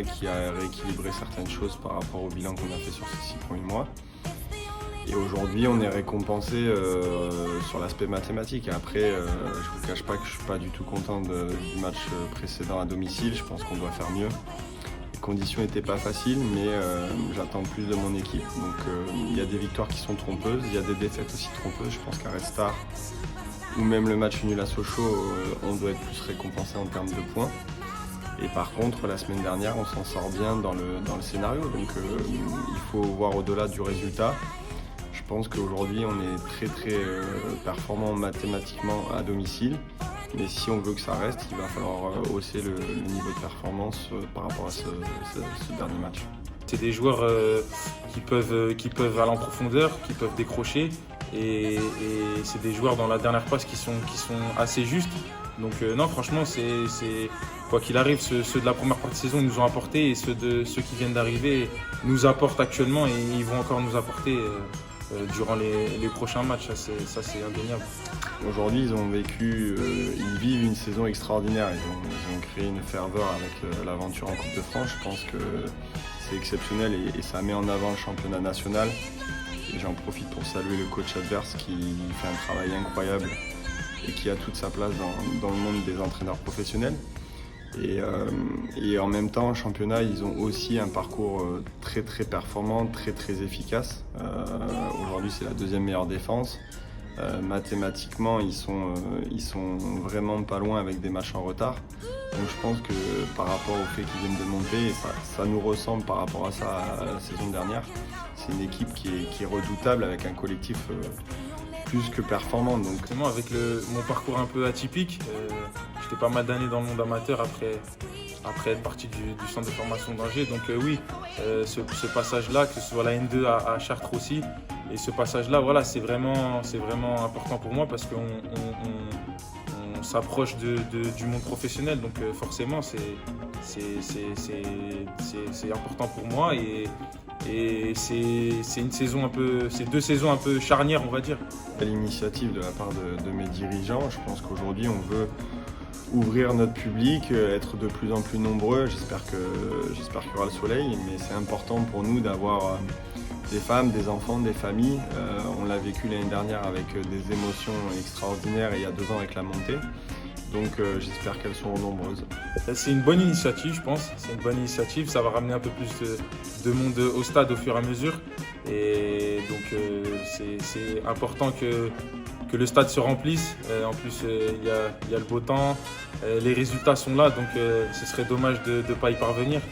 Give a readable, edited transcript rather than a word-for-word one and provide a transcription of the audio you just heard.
mental qui a rééquilibré certaines choses par rapport au bilan qu'on a fait sur ces 6 premiers mois. Et aujourd'hui, on est récompensé sur l'aspect mathématique. Après, je ne vous cache pas que je ne suis pas du tout content du match précédent à domicile. Je pense qu'on doit faire mieux. Les conditions n'étaient pas faciles, mais j'attends plus de mon équipe. Donc il y a des victoires qui sont trompeuses, il y a des défaites aussi trompeuses. Je pense qu'à Red Star, ou même le match nul à Sochaux, on doit être plus récompensé en termes de points. Et par contre, la semaine dernière, on s'en sort bien dans le scénario. Donc il faut voir au-delà du résultat. Je pense qu'aujourd'hui, on est très très performant mathématiquement à domicile. Mais si on veut que ça reste, il va falloir hausser le niveau de performance par rapport à ce dernier match. C'est des joueurs qui peuvent aller en profondeur, qui peuvent décrocher. Et c'est des joueurs dans la dernière passe qui sont assez justes. Donc non, franchement, quoi qu'il arrive, ceux de la première partie de saison nous ont apporté et ceux qui viennent d'arriver nous apportent actuellement et ils vont encore nous apporter durant les prochains matchs. Ça, c'est indéniable. Aujourd'hui, ils vivent une saison extraordinaire. Ils ont créé une ferveur avec l'aventure en Coupe de France. Je pense que c'est exceptionnel et ça met en avant le championnat national. Et j'en profite pour saluer le coach adverse qui fait un travail incroyable et qui a toute sa place dans le monde des entraîneurs professionnels. Et en même temps, en championnat, ils ont aussi un parcours très très performant, très très efficace. Aujourd'hui, c'est la deuxième meilleure défense. Mathématiquement, ils sont vraiment pas loin avec des matchs en retard. Donc je pense que par rapport au fait qu'ils viennent de monter, et ça nous ressemble par rapport à ça à la saison dernière. C'est une équipe qui est redoutable avec un collectif plus que performant. Donc. Avec mon parcours un peu atypique, j'étais pas mal d'années dans le monde amateur après être parti du centre de formation d'Angers. Donc oui, ce passage-là, que ce soit la N2 à Chartres aussi, et ce passage-là, voilà, c'est vraiment important pour moi parce qu'on s'approche du monde professionnel. Donc forcément, c'est important pour moi et c'est une saison c'est 2 saisons un peu charnières, on va dire. L'initiative de la part de mes dirigeants, je pense qu'aujourd'hui on veut ouvrir notre public, être de plus en plus nombreux. J'espère qu'il y aura le soleil, mais c'est important pour nous d'avoir des femmes, des enfants, des familles. On l'a vécu l'année dernière avec des émotions extraordinaires et il y a 2 ans avec la montée. Donc j'espère qu'elles seront nombreuses. C'est une bonne initiative, je pense. C'est une bonne initiative. Ça va ramener un peu plus de monde au stade au fur et à mesure. Et donc c'est important que le stade se remplisse. En plus, il y a le beau temps. Les résultats sont là, donc ce serait dommage de ne pas y parvenir.